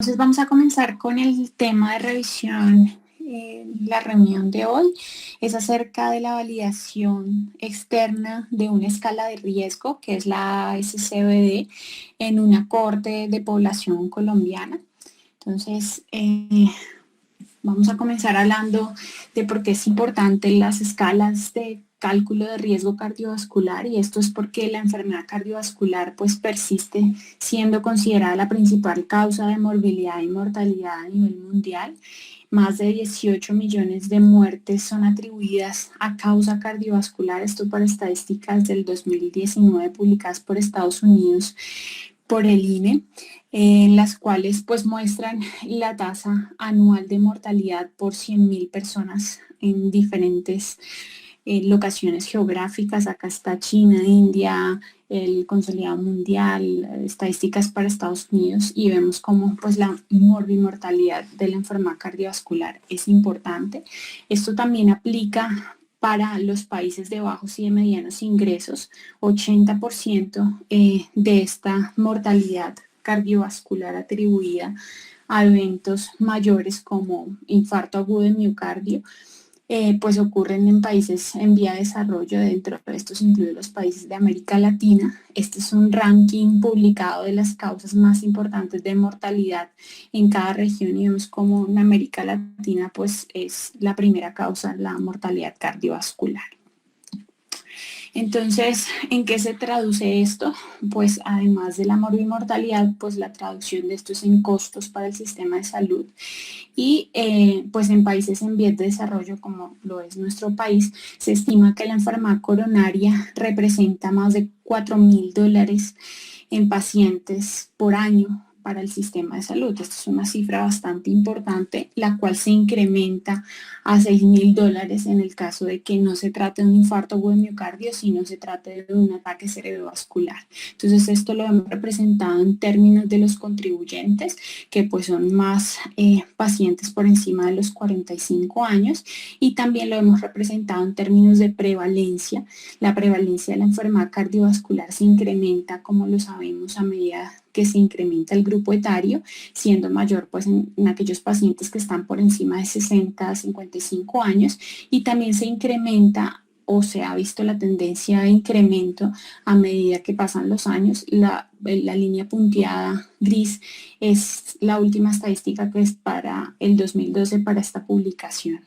Entonces vamos a comenzar con el tema de revisión. La reunión de hoy es acerca de la validación externa de una escala de riesgo, que es la SCBD, en una corte de población colombiana. Entonces, vamos a comenzar hablando de por qué es importante las escalas de cálculo de riesgo cardiovascular, y esto es porque la enfermedad cardiovascular pues persiste siendo considerada la principal causa de morbilidad y mortalidad a nivel mundial. Más de 18 millones de muertes son atribuidas a causa cardiovascular, esto por estadísticas del 2019 publicadas por Estados Unidos por el INE, en las cuales pues muestran la tasa anual de mortalidad por 100.000 personas en diferentes locaciones geográficas. Acá está China, India, el consolidado mundial, estadísticas para Estados Unidos, y vemos cómo pues la morbimortalidad de la enfermedad cardiovascular es importante. Esto también aplica para los países de bajos y de medianos ingresos. 80% de esta mortalidad cardiovascular atribuida a eventos mayores como infarto agudo de miocardio, pues ocurren en países en vía de desarrollo. Dentro de estos incluye los países de América Latina. Este es un ranking publicado de las causas más importantes de mortalidad en cada región, y vemos como en América Latina pues es la primera causa la mortalidad cardiovascular. Entonces, ¿en qué se traduce esto? Pues además de la morbimortalidad, pues la traducción de esto es en costos para el sistema de salud. Y pues en países en vías de desarrollo, como lo es nuestro país, se estima que la enfermedad coronaria representa más de $4.000 en pacientes por año para el sistema de salud. Esta es una cifra bastante importante, la cual se incrementa a $6.000 en el caso de que no se trate de un infarto agudo de miocardio, sino se trate de un ataque cerebrovascular. Entonces esto lo hemos representado en términos de los contribuyentes, que pues son más pacientes por encima de los 45 años, y también lo hemos representado en términos de prevalencia. La prevalencia de la enfermedad cardiovascular se incrementa, como lo sabemos, a medida que se incrementa el grupo etario, siendo mayor pues en aquellos pacientes que están por encima de 60 a 55 años, y también se incrementa o se ha visto la tendencia de incremento a medida que pasan los años. La línea punteada gris es la última estadística, que es para el 2012 para esta publicación.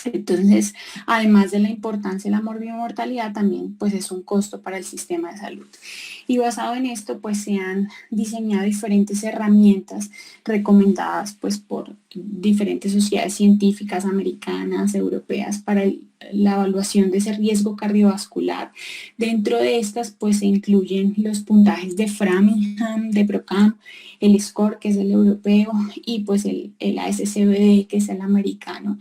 Entonces, además de la importancia de la morbimortalidad, también pues es un costo para el sistema de salud. Y basado en esto, pues se han diseñado diferentes herramientas recomendadas pues por diferentes sociedades científicas americanas, europeas, para la evaluación de ese riesgo cardiovascular. Dentro de estas pues se incluyen los puntajes de Framingham, de Procam, el SCORE, que es el europeo, y pues el ASCBD, que es el americano.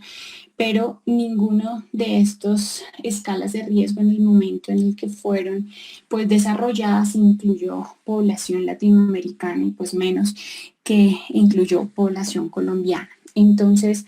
Pero ninguno de estos escalas de riesgo en el momento en el que fueron pues desarrolladas incluyó población latinoamericana, y pues menos que incluyó población colombiana. Entonces,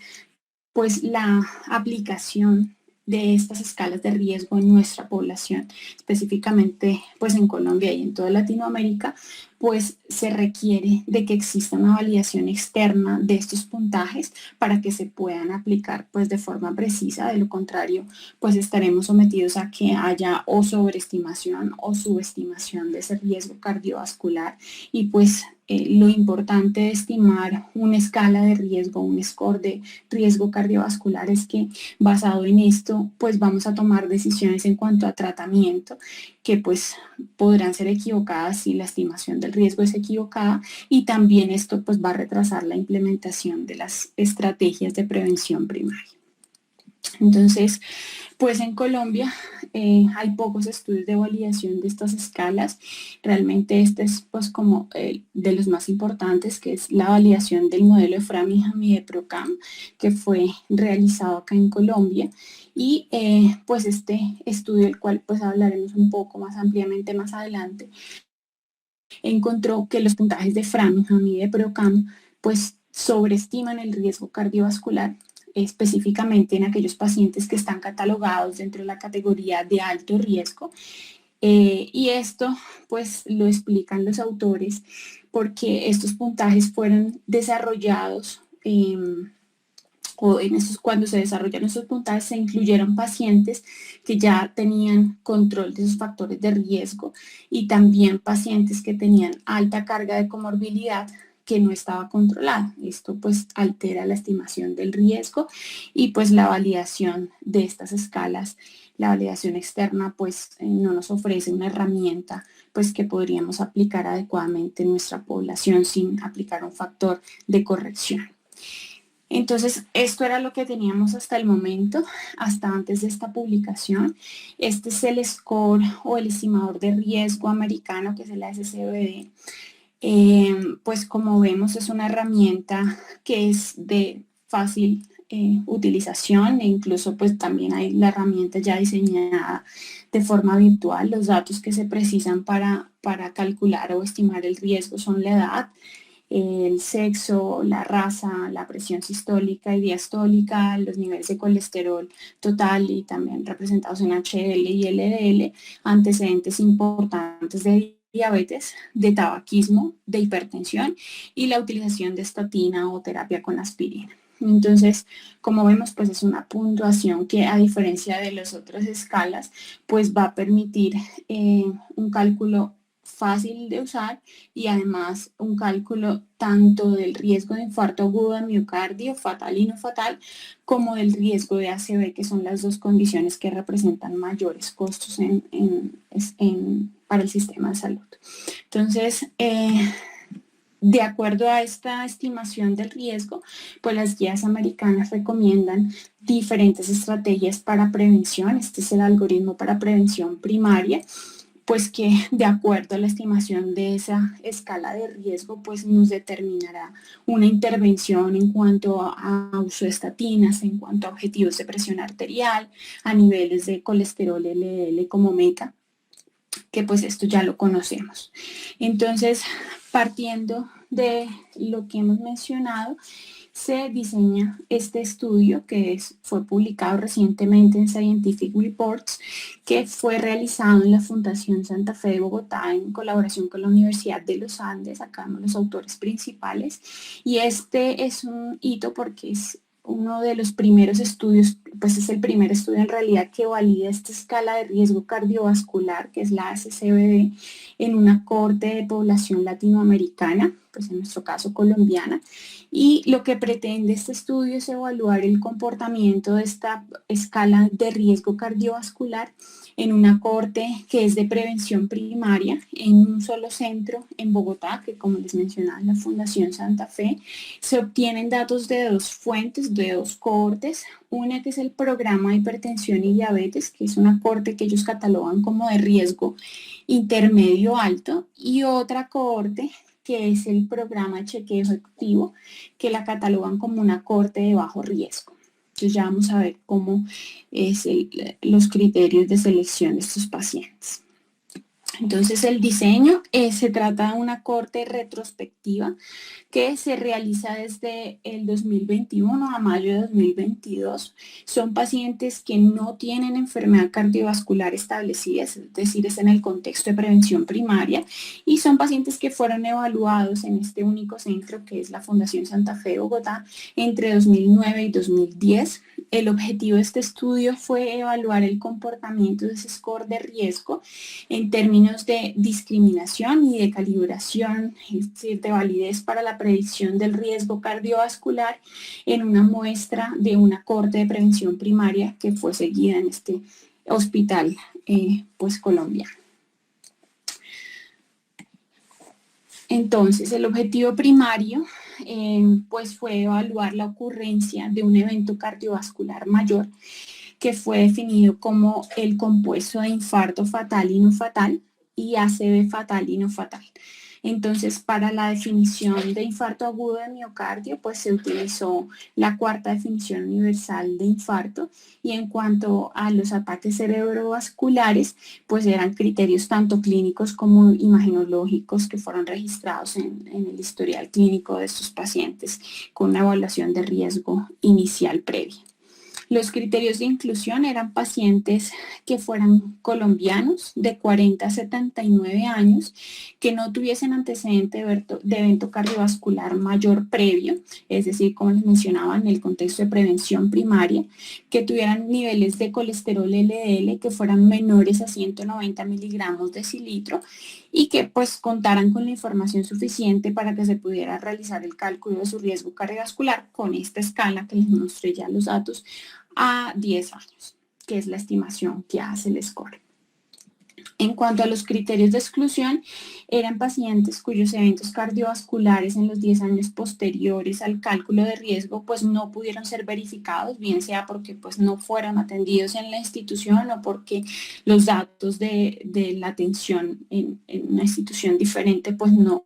pues la aplicación de estas escalas de riesgo en nuestra población, específicamente pues en Colombia y en toda Latinoamérica, pues se requiere de que exista una validación externa de estos puntajes para que se puedan aplicar pues de forma precisa. De lo contrario, pues estaremos sometidos a que haya o sobreestimación o subestimación de ese riesgo cardiovascular, y pues lo importante de estimar una escala de riesgo, un score de riesgo cardiovascular, es que basado en esto, pues vamos a tomar decisiones en cuanto a tratamiento, que pues podrán ser equivocadas si la estimación del riesgo es equivocada, y también esto pues va a retrasar la implementación de las estrategias de prevención primaria. Entonces, pues en Colombia hay pocos estudios de validación de estas escalas. Realmente este es pues como de los más importantes, que es la validación del modelo de Framingham y de Procam, que fue realizado acá en Colombia. Y pues este estudio, del cual pues hablaremos un poco más ampliamente más adelante, encontró que los puntajes de Framingham y de Procam pues sobreestiman el riesgo cardiovascular, específicamente en aquellos pacientes que están catalogados dentro de la categoría de alto riesgo, Y esto pues lo explican los autores porque estos puntajes fueron desarrollados o cuando se desarrollan estos puntajes se incluyeron pacientes que ya tenían control de sus factores de riesgo y también pacientes que tenían alta carga de comorbilidad que no estaba controlada. Esto pues altera la estimación del riesgo y pues la validación de estas escalas, la validación externa pues no nos ofrece una herramienta pues que podríamos aplicar adecuadamente en nuestra población sin aplicar un factor de corrección. Entonces, esto era lo que teníamos hasta el momento, hasta antes de esta publicación. Este es el score o el estimador de riesgo americano, que es el ASCVD. Pues como vemos, es una herramienta que es de fácil utilización e incluso pues también hay la herramienta ya diseñada de forma virtual. Los datos que se precisan para calcular o estimar el riesgo son la edad, el sexo, la raza, la presión sistólica y diastólica, los niveles de colesterol total y también representados en HDL y LDL, antecedentes importantes de diabetes, de tabaquismo, de hipertensión y la utilización de estatina o terapia con aspirina. Entonces, como vemos, pues es una puntuación que a diferencia de las otras escalas, pues va a permitir un cálculo fácil de usar y además un cálculo tanto del riesgo de infarto agudo de miocardio, fatal y no fatal, como del riesgo de ACV, que son las dos condiciones que representan mayores costos para el sistema de salud. Entonces, de acuerdo a esta estimación del riesgo, pues las guías americanas recomiendan diferentes estrategias para prevención. Este es el algoritmo para prevención primaria, pues que de acuerdo a la estimación de esa escala de riesgo, pues nos determinará una intervención en cuanto a uso de estatinas, en cuanto a objetivos de presión arterial, a niveles de colesterol LDL como meta, que pues esto ya lo conocemos. Entonces, partiendo de lo que hemos mencionado, se diseña este estudio que fue publicado recientemente en Scientific Reports, que fue realizado en la Fundación Santa Fe de Bogotá en colaboración con la Universidad de los Andes, acá vemos los autores principales, y este es un hito porque es uno de los primeros estudios, pues es el primer estudio en realidad que valida esta escala de riesgo cardiovascular, que es la ASCVD, en una cohorte de población latinoamericana, pues en nuestro caso colombiana, y lo que pretende este estudio es evaluar el comportamiento de esta escala de riesgo cardiovascular en una cohorte que es de prevención primaria en un solo centro en Bogotá, que como les mencionaba, la Fundación Santa Fe. Se obtienen datos de dos fuentes, de dos cohortes, una que es el programa de hipertensión y diabetes, que es una cohorte que ellos catalogan como de riesgo intermedio alto, y otra cohorte que es el programa de chequeo ejecutivo, que la catalogan como una cohorte de bajo riesgo. Entonces ya vamos a ver cómo es los criterios de selección de estos pacientes. Entonces el diseño se trata de una cohorte retrospectiva que se realiza desde el 2021 a mayo de 2022. Son pacientes que no tienen enfermedad cardiovascular establecida, es decir, es en el contexto de prevención primaria, y son pacientes que fueron evaluados en este único centro que es la Fundación Santa Fe de Bogotá entre 2009 y 2010. El objetivo de este estudio fue evaluar el comportamiento de ese score de riesgo en términos de discriminación y de calibración, es decir, de validez para la predicción del riesgo cardiovascular en una muestra de una cohorte de prevención primaria que fue seguida en este hospital pues colombiano. Entonces, el objetivo primario pues fue evaluar la ocurrencia de un evento cardiovascular mayor que fue definido como el compuesto de infarto fatal y no fatal y ACV fatal y no fatal. Entonces, para la definición de infarto agudo de miocardio, pues se utilizó la cuarta definición universal de infarto, y en cuanto a los ataques cerebrovasculares, pues eran criterios tanto clínicos como imagenológicos que fueron registrados en el historial clínico de estos pacientes con una evaluación de riesgo inicial previa. Los criterios de inclusión eran pacientes que fueran colombianos de 40 a 79 años, que no tuviesen antecedente de evento cardiovascular mayor previo, es decir, como les mencionaba, en el contexto de prevención primaria, que tuvieran niveles de colesterol LDL que fueran menores a 190 miligramos decilitro y que pues contaran con la información suficiente para que se pudiera realizar el cálculo de su riesgo cardiovascular con esta escala que les mostré ya los datos a 10 años, que es la estimación que hace el score. En cuanto a los criterios de exclusión, eran pacientes cuyos eventos cardiovasculares en los 10 años posteriores al cálculo de riesgo pues no pudieron ser verificados, bien sea porque pues no fueron atendidos en la institución o porque los datos de la atención en una institución diferente pues no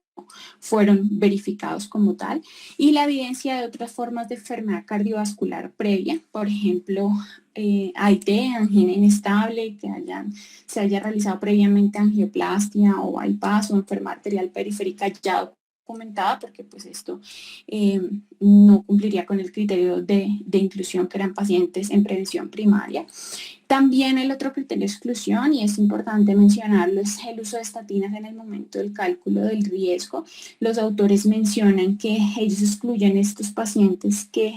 fueron verificados como tal, y la evidencia de otras formas de enfermedad cardiovascular previa, por ejemplo, AIT, angina inestable, que se haya realizado previamente angioplastia o bypass o enfermedad arterial periférica ya documentada, porque pues esto no cumpliría con el criterio de inclusión, que eran pacientes en prevención primaria. También el otro criterio de exclusión, y es importante mencionarlo, es el uso de estatinas en el momento del cálculo del riesgo. Los autores mencionan que ellos excluyen estos pacientes que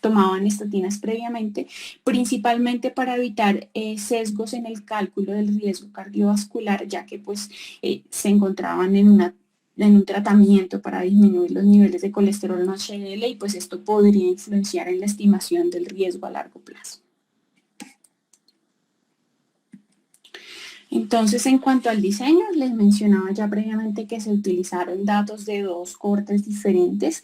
tomaban estatinas previamente, principalmente para evitar sesgos en el cálculo del riesgo cardiovascular, ya que pues se encontraban en un tratamiento para disminuir los niveles de colesterol en HDL y pues esto podría influenciar en la estimación del riesgo a largo plazo. Entonces, en cuanto al diseño, les mencionaba ya previamente que se utilizaron datos de 2 cohortes diferentes.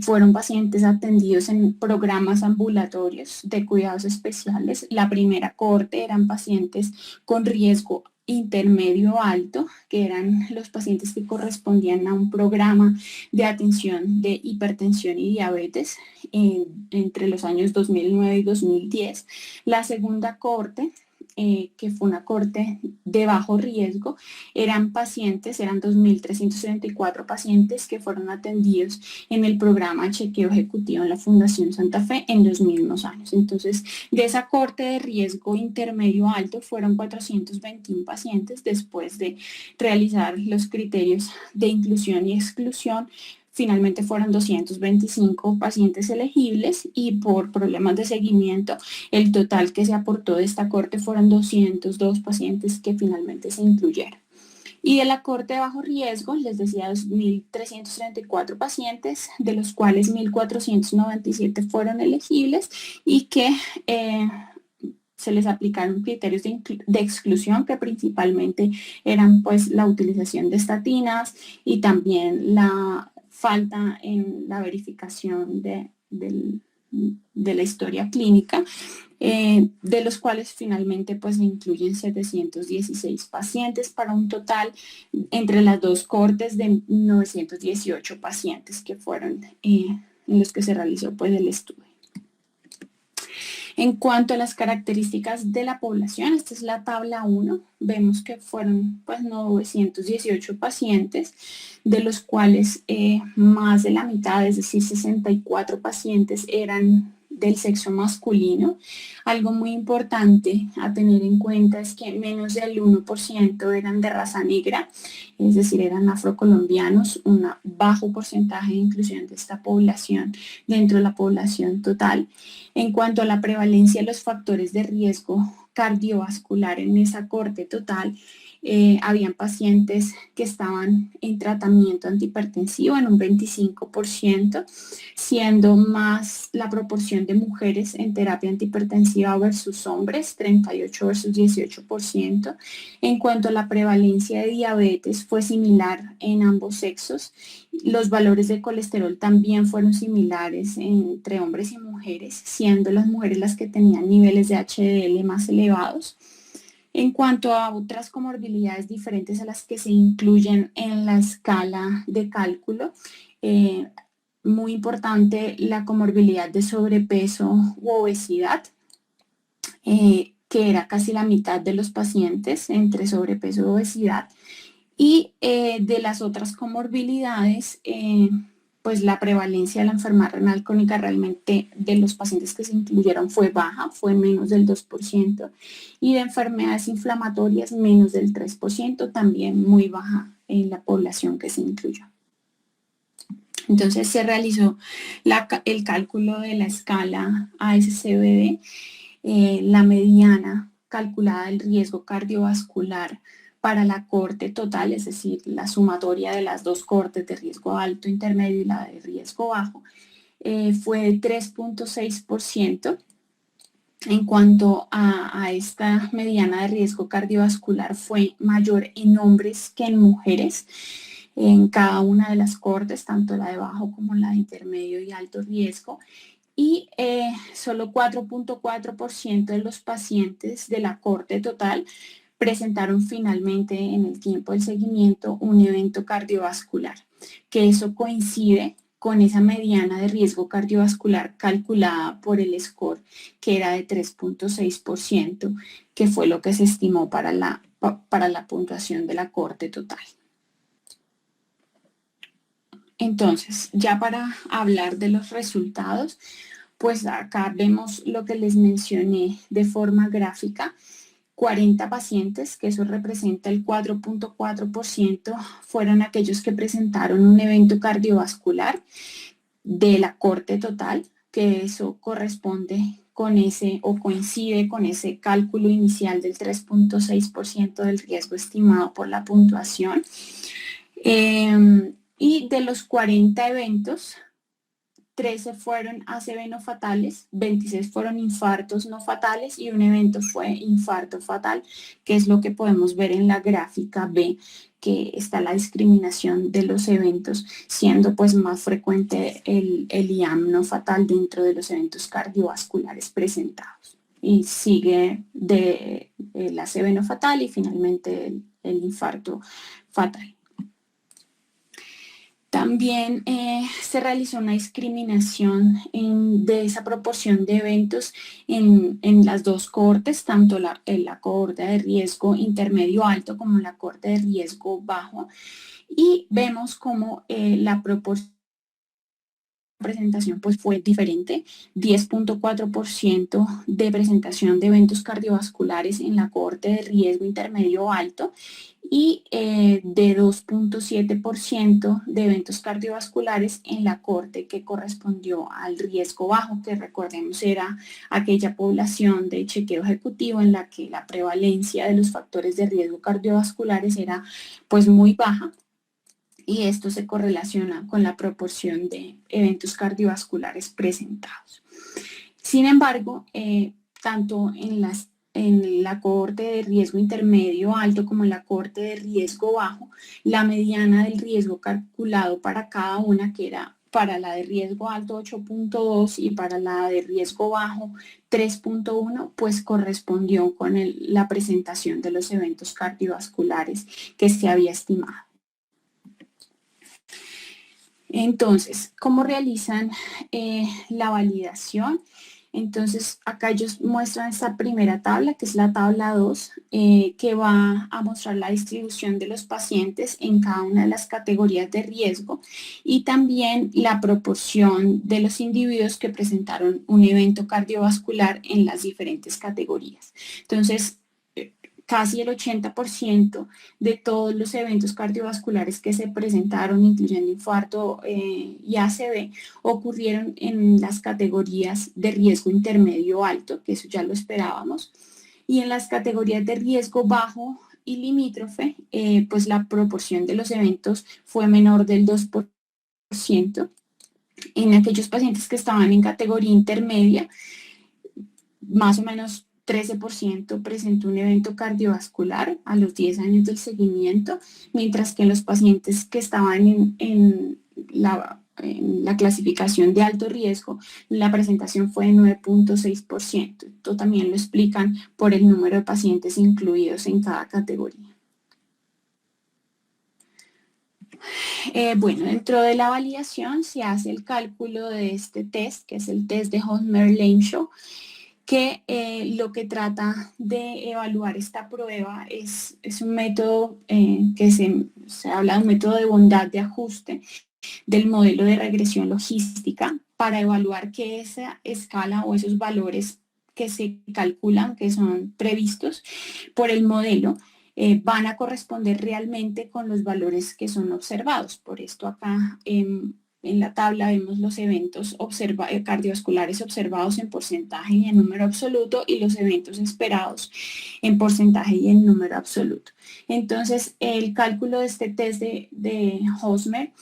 Fueron pacientes atendidos en programas ambulatorios de cuidados especiales. La primera cohorte eran pacientes con riesgo intermedio alto, que eran los pacientes que correspondían a un programa de atención de hipertensión y diabetes entre los años 2009 y 2010. La segunda cohorte, que fue una cohorte de bajo riesgo, eran 2.374 pacientes que fueron atendidos en el programa de chequeo ejecutivo en la Fundación Santa Fe en los mismos años. Entonces, de esa cohorte de riesgo intermedio alto fueron 421 pacientes después de realizar los criterios de inclusión y exclusión. Finalmente fueron 225 pacientes elegibles y por problemas de seguimiento el total que se aportó de esta cohorte fueron 202 pacientes que finalmente se incluyeron. Y de la cohorte de bajo riesgo, les decía 2.334 pacientes, de los cuales 1.497 fueron elegibles y que se les aplicaron criterios de exclusión que principalmente eran pues la utilización de estatinas y también la falta en la verificación de la historia clínica, de los cuales finalmente pues se incluyen 716 pacientes para un total entre las 2 cohortes de 918 pacientes que fueron en los que se realizó pues el estudio. En cuanto a las características de la población, esta es la tabla 1, vemos que fueron pues 918 pacientes, de los cuales más de la mitad, es decir, 64 pacientes eran del sexo masculino. Algo muy importante a tener en cuenta es que menos del 1% eran de raza negra, es decir, eran afrocolombianos, un bajo porcentaje de inclusión de esta población dentro de la población total. En cuanto a la prevalencia de los factores de riesgo cardiovascular en esa cohorte total, habían pacientes que estaban en tratamiento antihipertensivo en un 25%, siendo más la proporción de mujeres en terapia antihipertensiva versus hombres, 38 versus 18%. En cuanto a la prevalencia de diabetes, fue similar en ambos sexos. Los valores de colesterol también fueron similares entre hombres y mujeres, siendo las mujeres las que tenían niveles de HDL más elevados. En cuanto a otras comorbilidades diferentes a las que se incluyen en la escala de cálculo, muy importante la comorbilidad de sobrepeso u obesidad, que era casi la mitad de los pacientes entre sobrepeso y obesidad. Y de las otras comorbilidades, pues la prevalencia de la enfermedad renal crónica realmente de los pacientes que se incluyeron fue baja, fue menos del 2%, y de enfermedades inflamatorias menos del 3%, también muy baja en la población que se incluyó. Entonces se realizó el cálculo de la escala ASCVD, la mediana calculada del riesgo cardiovascular para la corte total, es decir, la sumatoria de las dos cortes de riesgo alto, intermedio y la de riesgo bajo, fue de 3.6%. En cuanto a esta mediana de riesgo cardiovascular, fue mayor en hombres que en mujeres en cada una de las cortes, tanto la de bajo como la de intermedio y alto riesgo. Y solo 4.4% de los pacientes de la corte total presentaron finalmente en el tiempo del seguimiento un evento cardiovascular, que eso coincide con esa mediana de riesgo cardiovascular calculada por el SCORE, que era de 3.6%, que fue lo que se estimó para la puntuación de la corte total. Entonces, ya para hablar de los resultados, pues acá vemos lo que les mencioné de forma gráfica. 40 pacientes, que eso representa el 4.4%, fueron aquellos que presentaron un evento cardiovascular de la corte total, que eso corresponde con ese o coincide con ese cálculo inicial del 3.6% del riesgo estimado por la puntuación. Y de los 40 eventos, 13 fueron ACV no fatales, 26 fueron infartos no fatales y un evento fue infarto fatal, que es lo que podemos ver en la gráfica B, que está la discriminación de los eventos, siendo pues más frecuente el IAM no fatal dentro de los eventos cardiovasculares presentados. Y sigue el ACV no fatal y finalmente el infarto fatal. También se realizó una discriminación de esa proporción de eventos en las dos cohortes, tanto la cohorte de riesgo intermedio alto como la cohorte de riesgo bajo, y vemos como la proporción de presentación pues fue diferente, 10.4% de presentación de eventos cardiovasculares en la cohorte de riesgo intermedio alto y de 2.7% de eventos cardiovasculares en la corte que correspondió al riesgo bajo, que recordemos era aquella población de chequeo ejecutivo en la que la prevalencia de los factores de riesgo cardiovasculares era pues muy baja, y esto se correlaciona con la proporción de eventos cardiovasculares presentados. Sin embargo, tanto en la cohorte de riesgo intermedio alto como en la cohorte de riesgo bajo, la mediana del riesgo calculado para cada una, que era para la de riesgo alto 8.2 y para la de riesgo bajo 3.1, pues correspondió con la presentación de los eventos cardiovasculares que se había estimado. Entonces, ¿cómo realizan la validación? Entonces, acá ellos muestran esta primera tabla, que es la tabla 2, que va a mostrar la distribución de los pacientes en cada una de las categorías de riesgo y también la proporción de los individuos que presentaron un evento cardiovascular en las diferentes categorías. Entonces, casi el 80% de todos los eventos cardiovasculares que se presentaron, incluyendo infarto y ACV, ocurrieron en las categorías de riesgo intermedio alto, que eso ya lo esperábamos, y en las categorías de riesgo bajo y limítrofe, pues la proporción de los eventos fue menor del 2%. En aquellos pacientes que estaban en categoría intermedia, más o menos 13% presentó un evento cardiovascular a los 10 años del seguimiento, mientras que en los pacientes que estaban en la clasificación de alto riesgo, la presentación fue de 9.6%. Esto también lo explican por el número de pacientes incluidos en cada categoría. Bueno, dentro de la validación se hace el cálculo de este test, que es el test de Holmer-Lamshaw, que lo que trata de evaluar esta prueba es un método que se habla de un método de bondad de ajuste, del modelo de regresión logística para evaluar que esa escala o esos valores que se calculan, que son previstos por el modelo, van a corresponder realmente con los valores que son observados. Por esto acá en la tabla vemos los eventos cardiovasculares observados en porcentaje y en número absoluto y los eventos esperados en porcentaje y en número absoluto. Entonces, el cálculo de este test de Hosmer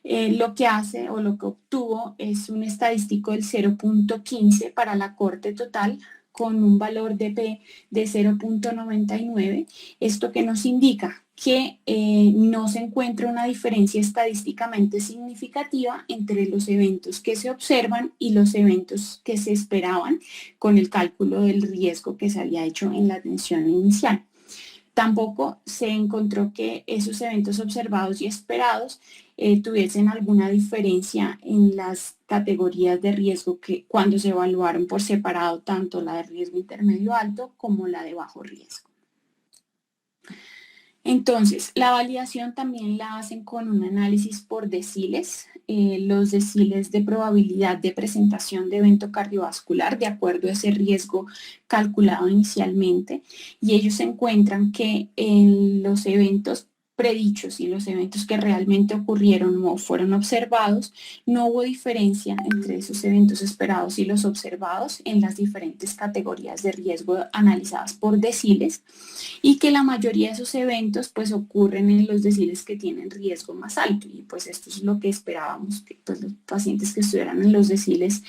lo que hace o lo que obtuvo es un estadístico del 0.15 para la corte total con un valor de P de 0.99. ¿Esto que nos indica? Que no se encuentra una diferencia estadísticamente significativa entre los eventos que se observan y los eventos que se esperaban con el cálculo del riesgo que se había hecho en la atención inicial. Tampoco se encontró que esos eventos observados y esperados tuviesen alguna diferencia en las categorías de riesgo que cuando se evaluaron por separado tanto la de riesgo intermedio alto como la de bajo riesgo. Entonces, la validación también la hacen con un análisis por deciles, los deciles de probabilidad de presentación de evento cardiovascular de acuerdo a ese riesgo calculado inicialmente, y ellos encuentran que en los eventos predichos y los eventos que realmente ocurrieron o fueron observados, no hubo diferencia entre esos eventos esperados y los observados en las diferentes categorías de riesgo analizadas por deciles, y que la mayoría de esos eventos pues ocurren en los deciles que tienen riesgo más alto, y pues esto es lo que esperábamos, que pues los pacientes que estuvieran en los deciles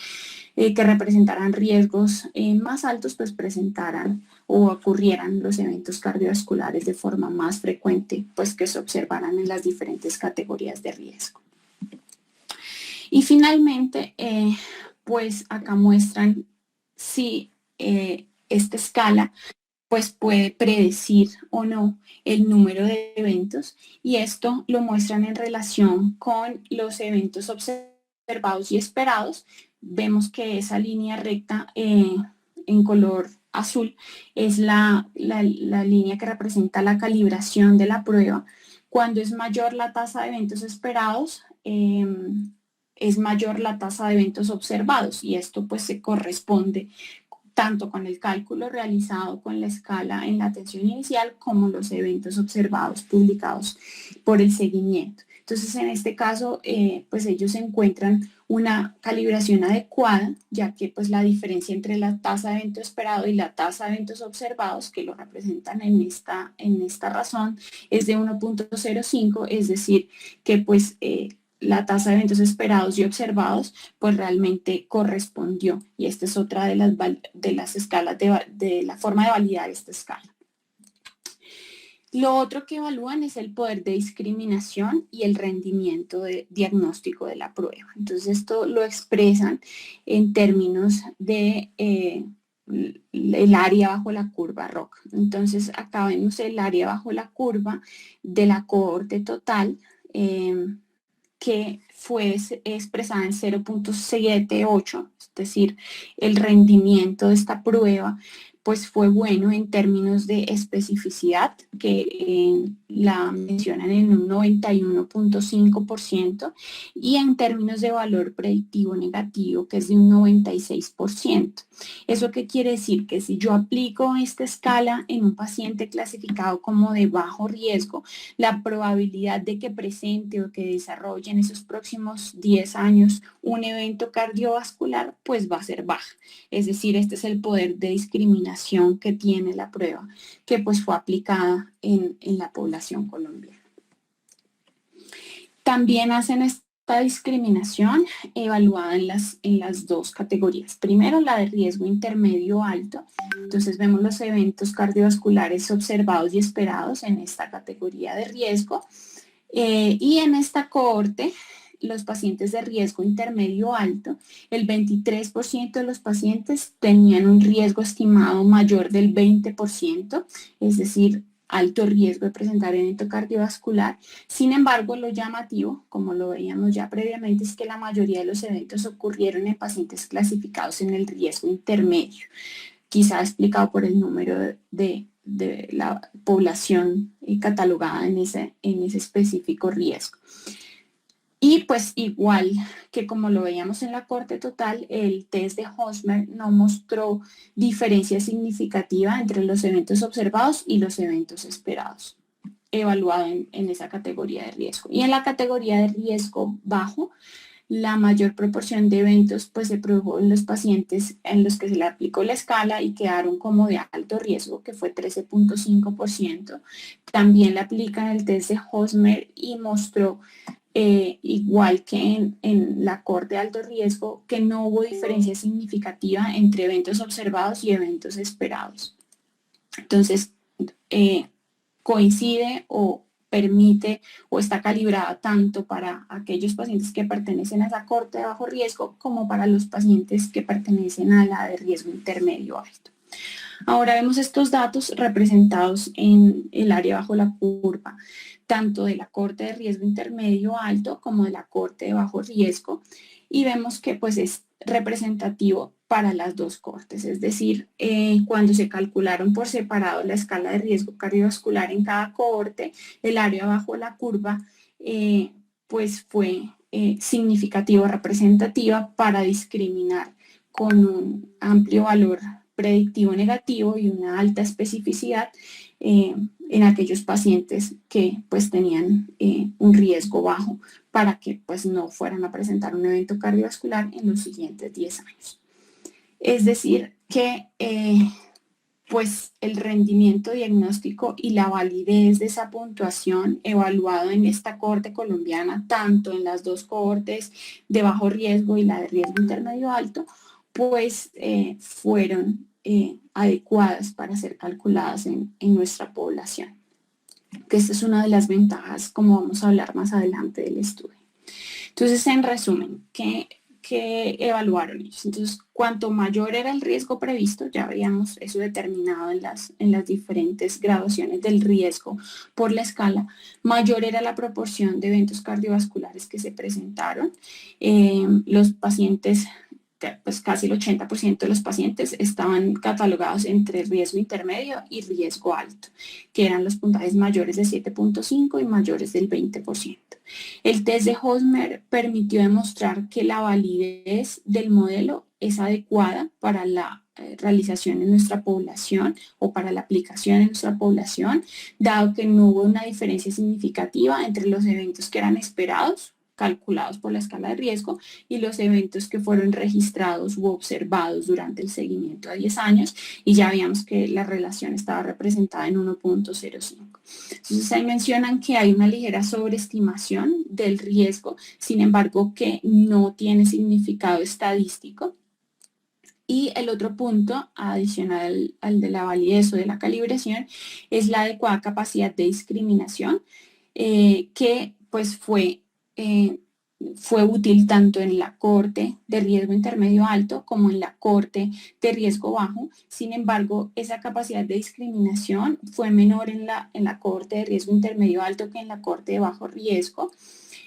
que representaran riesgos más altos pues presentaran o ocurrieran los eventos cardiovasculares de forma más frecuente pues que se observaran en las diferentes categorías de riesgo. Y finalmente pues acá muestran si esta escala pues puede predecir o no el número de eventos, y esto lo muestran en relación con los eventos observados y esperados. Vemos que esa línea recta en color azul es la línea que representa la calibración de la prueba. Cuando es mayor la tasa de eventos esperados, es mayor la tasa de eventos observados, y esto pues se corresponde tanto con el cálculo realizado con la escala en la atención inicial como los eventos observados publicados por el seguimiento. Entonces, en este caso, pues ellos encuentran una calibración adecuada, ya que pues la diferencia entre la tasa de evento esperado y la tasa de eventos observados, que lo representan en esta razón, es de 1.05, es decir, que pues la tasa de eventos esperados y observados pues realmente correspondió, y esta es otra de las escalas de la forma de validar esta escala. Lo otro que evalúan es el poder de discriminación y el rendimiento de diagnóstico de la prueba. Entonces esto lo expresan en términos de el área bajo la curva ROC. Entonces acá vemos el área bajo la curva de la cohorte total que fue expresada en 0.78, es decir, el rendimiento de esta prueba pues fue bueno en términos de especificidad, que la mencionan en un 91.5%, y en términos de valor predictivo negativo, que es de un 96%. ¿Eso qué quiere decir? Que si yo aplico esta escala en un paciente clasificado como de bajo riesgo, la probabilidad de que presente o que desarrolle en esos próximos 10 años un evento cardiovascular pues va a ser baja. Es decir, este es el poder de discriminación que tiene la prueba, que pues fue aplicada en la población colombiana. También hacen esta discriminación evaluada en las dos categorías. Primero, la de riesgo intermedio alto. Entonces vemos los eventos cardiovasculares observados y esperados en esta categoría de riesgo. Y en esta cohorte, los pacientes de riesgo intermedio alto, el 23% de los pacientes tenían un riesgo estimado mayor del 20%, es decir, alto riesgo de presentar evento cardiovascular. Sin embargo, lo llamativo, como lo veíamos ya previamente, es que la mayoría de los eventos ocurrieron en pacientes clasificados en el riesgo intermedio, quizá explicado por el número de la población catalogada en ese específico riesgo. Y pues igual que como lo veíamos en la corte total, el test de Hosmer no mostró diferencia significativa entre los eventos observados y los eventos esperados, evaluado en esa categoría de riesgo. Y en la categoría de riesgo bajo, la mayor proporción de eventos pues se produjo en los pacientes en los que se le aplicó la escala y quedaron como de alto riesgo, que fue 13.5%. También le aplican el test de Hosmer y mostró igual que en la corte de alto riesgo, que no hubo diferencia significativa entre eventos observados y eventos esperados. Entonces, coincide o permite o está calibrada tanto para aquellos pacientes que pertenecen a esa corte de bajo riesgo como para los pacientes que pertenecen a la de riesgo intermedio alto. Ahora vemos estos datos representados en el área bajo la curva, tanto de la corte de riesgo intermedio alto como de la corte de bajo riesgo, y vemos que pues es representativo para las dos cortes, es decir, cuando se calcularon por separado la escala de riesgo cardiovascular en cada cohorte, el área bajo la curva pues fue significativo, representativa para discriminar con un amplio valor predictivo negativo y una alta especificidad en aquellos pacientes que pues tenían un riesgo bajo para que pues no fueran a presentar un evento cardiovascular en los siguientes 10 años. Es decir, que pues el rendimiento diagnóstico y la validez de esa puntuación evaluado en esta corte colombiana, tanto en las dos cohortes de bajo riesgo y la de riesgo intermedio alto, pues fueron adecuadas para ser calculadas en nuestra población. Que esta es una de las ventajas, como vamos a hablar más adelante del estudio. Entonces, en resumen, ¿qué evaluaron ellos? Entonces, cuanto mayor era el riesgo previsto, ya veíamos eso determinado en las diferentes graduaciones del riesgo por la escala, mayor era la proporción de eventos cardiovasculares que se presentaron. Los pacientes, pues casi el 80% de los pacientes estaban catalogados entre riesgo intermedio y riesgo alto, que eran los puntajes mayores de 7.5 y mayores del 20%. El test de Hosmer permitió demostrar que la validez del modelo es adecuada para la realización en nuestra población o para la aplicación en nuestra población, dado que no hubo una diferencia significativa entre los eventos que eran esperados, calculados por la escala de riesgo, y los eventos que fueron registrados u observados durante el seguimiento a 10 años, y ya veíamos que la relación estaba representada en 1.05. Entonces ahí mencionan que hay una ligera sobreestimación del riesgo, sin embargo que no tiene significado estadístico. Y el otro punto adicional al de la validez o de la calibración es la adecuada capacidad de discriminación, que pues fue útil tanto en la corte de riesgo intermedio alto como en la corte de riesgo bajo. Sin embargo, esa capacidad de discriminación fue menor en la corte de riesgo intermedio alto que en la corte de bajo riesgo.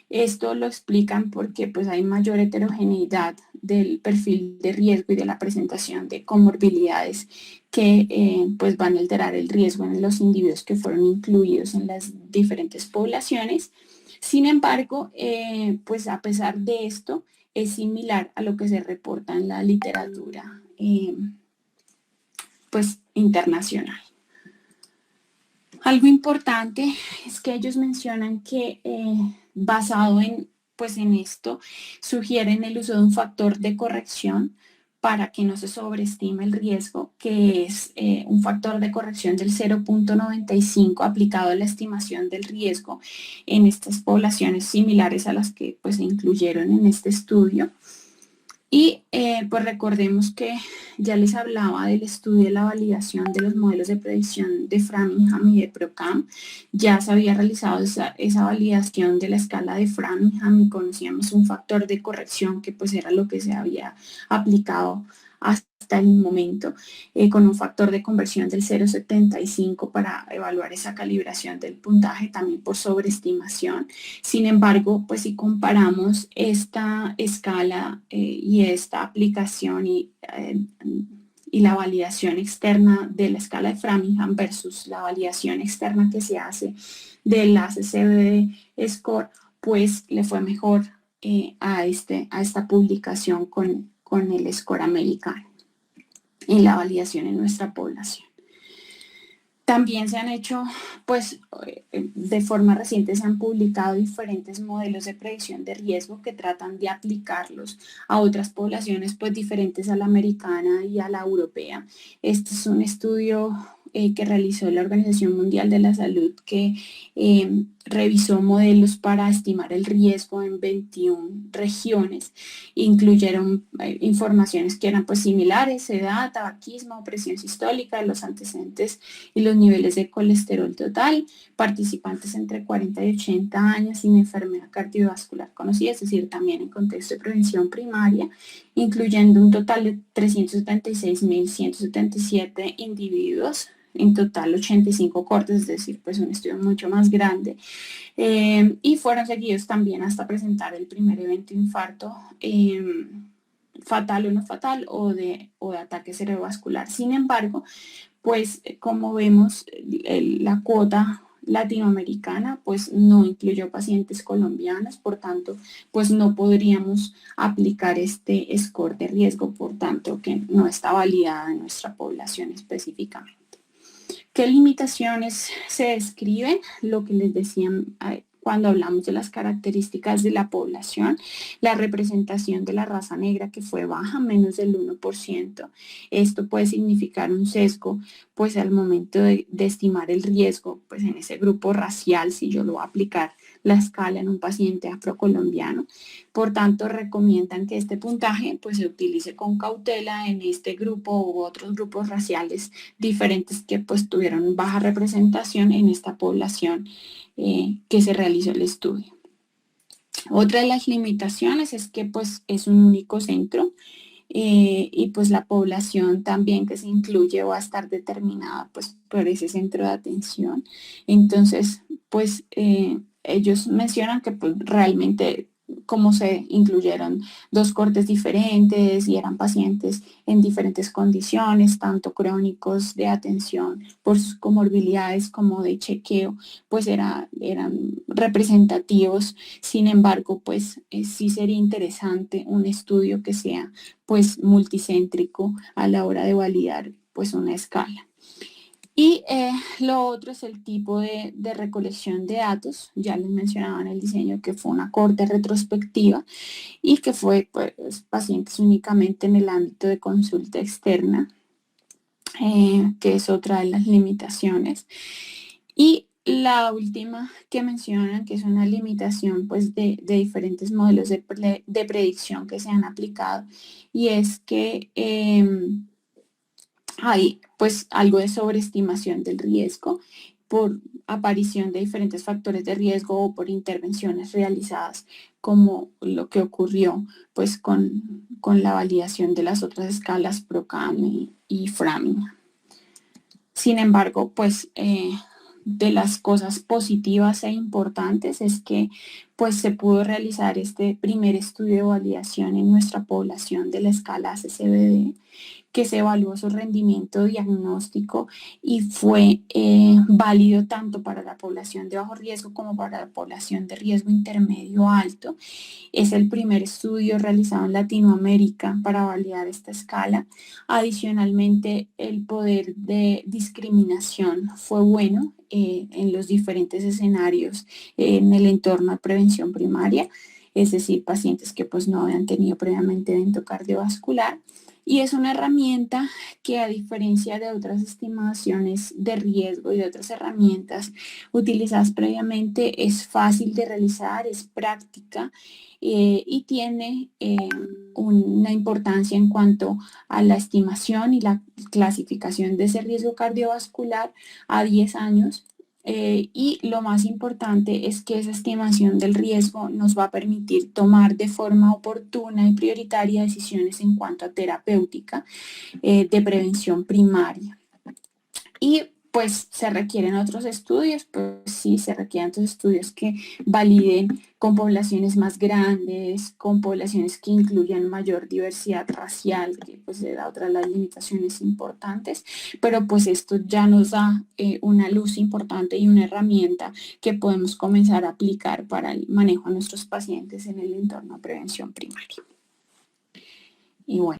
Esto lo explican porque pues hay mayor heterogeneidad del perfil de riesgo y de la presentación de comorbilidades que pues van a alterar el riesgo en los individuos que fueron incluidos en las diferentes poblaciones. Sin embargo, pues a pesar de esto, es similar a lo que se reporta en la literatura pues internacional. Algo importante es que ellos mencionan que basado en esto, sugieren el uso de un factor de corrección para que no se sobreestime el riesgo, que es un factor de corrección del 0.95 aplicado a la estimación del riesgo en estas poblaciones similares a las que pues, se incluyeron en este estudio. Y pues recordemos que ya les hablaba del estudio de la validación de los modelos de predicción de Framingham y de ProCam. Ya se había realizado esa validación de la escala de Framingham y conocíamos un factor de corrección que pues era lo que se había aplicado hasta el momento, con un factor de conversión del 0.75 para evaluar esa calibración del puntaje, también por sobreestimación. Sin embargo, pues si comparamos esta escala y esta aplicación y la validación externa de la escala de Framingham versus la validación externa que se hace del ACCBD Score, pues le fue mejor a esta publicación con el score americano en la validación en nuestra población. También se han hecho, pues de forma reciente se han publicado diferentes modelos de predicción de riesgo que tratan de aplicarlos a otras poblaciones pues diferentes a la americana y a la europea. Este es un estudio que realizó la Organización Mundial de la Salud que revisó modelos para estimar el riesgo en 21 regiones. Incluyeron informaciones que eran pues similares: edad, tabaquismo, presión sistólica, los antecedentes y los niveles de colesterol total, participantes entre 40 y 80 años sin enfermedad cardiovascular conocida, es decir, también en contexto de prevención primaria, incluyendo un total de 376.177 individuos, en total 85 cortes, es decir, pues un estudio mucho más grande, y fueron seguidos también hasta presentar el primer evento de infarto fatal o no fatal o de ataque cerebrovascular. Sin embargo, pues como vemos, la cuota latinoamericana pues no incluyó pacientes colombianos, por tanto pues no podríamos aplicar este score de riesgo, por tanto que no está validada en nuestra población específicamente. ¿Qué limitaciones se describen? Lo que les decía cuando hablamos de las características de la población, la representación de la raza negra que fue baja, menos del 1%. Esto puede significar un sesgo, pues al momento de estimar el riesgo, pues en ese grupo racial, si yo lo voy a aplicar la escala en un paciente afrocolombiano. Por tanto, recomiendan que este puntaje pues se utilice con cautela en este grupo u otros grupos raciales diferentes que pues tuvieron baja representación en esta población que se realizó el estudio. Otra de las limitaciones es que pues es un único centro y pues la población también que se incluye va a estar determinada pues por ese centro de atención. Entonces pues ellos mencionan que pues realmente como se incluyeron dos cortes diferentes y eran pacientes en diferentes condiciones, tanto crónicos de atención por sus comorbilidades como de chequeo, pues eran representativos. Sin embargo, pues sí sería interesante un estudio que sea pues multicéntrico a la hora de validar pues una escala. Y lo otro es el tipo de recolección de datos. Ya les mencionaba en el diseño que fue una corte retrospectiva y que fue pues, pacientes únicamente en el ámbito de consulta externa, que es otra de las limitaciones. Y la última que mencionan, que es una limitación pues, de diferentes modelos de predicción que se han aplicado, y es que hay pues algo de sobreestimación del riesgo por aparición de diferentes factores de riesgo o por intervenciones realizadas, como lo que ocurrió pues con la validación de las otras escalas PROCAM y FRAMING. Sin embargo, pues de las cosas positivas e importantes es que pues se pudo realizar este primer estudio de validación en nuestra población de la escala ACCBD, que se evaluó su rendimiento diagnóstico y fue válido tanto para la población de bajo riesgo como para la población de riesgo intermedio alto. Es el primer estudio realizado en Latinoamérica para validar esta escala. Adicionalmente, el poder de discriminación fue bueno en los diferentes escenarios en el entorno de prevención primaria, es decir, pacientes que pues no habían tenido previamente evento cardiovascular. Y es una herramienta que, a diferencia de otras estimaciones de riesgo y de otras herramientas utilizadas previamente, es fácil de realizar, es práctica y tiene una importancia en cuanto a la estimación y la clasificación de ese riesgo cardiovascular a 10 años. Y lo más importante es que esa estimación del riesgo nos va a permitir tomar de forma oportuna y prioritaria decisiones en cuanto a terapéutica de prevención primaria. Y pues se requieren otros estudios, pues sí se requieren entonces estudios que validen con poblaciones más grandes, con poblaciones que incluyan mayor diversidad racial, que pues da otras las limitaciones importantes, pero pues esto ya nos da una luz importante y una herramienta que podemos comenzar a aplicar para el manejo a nuestros pacientes en el entorno de prevención primaria. Y bueno.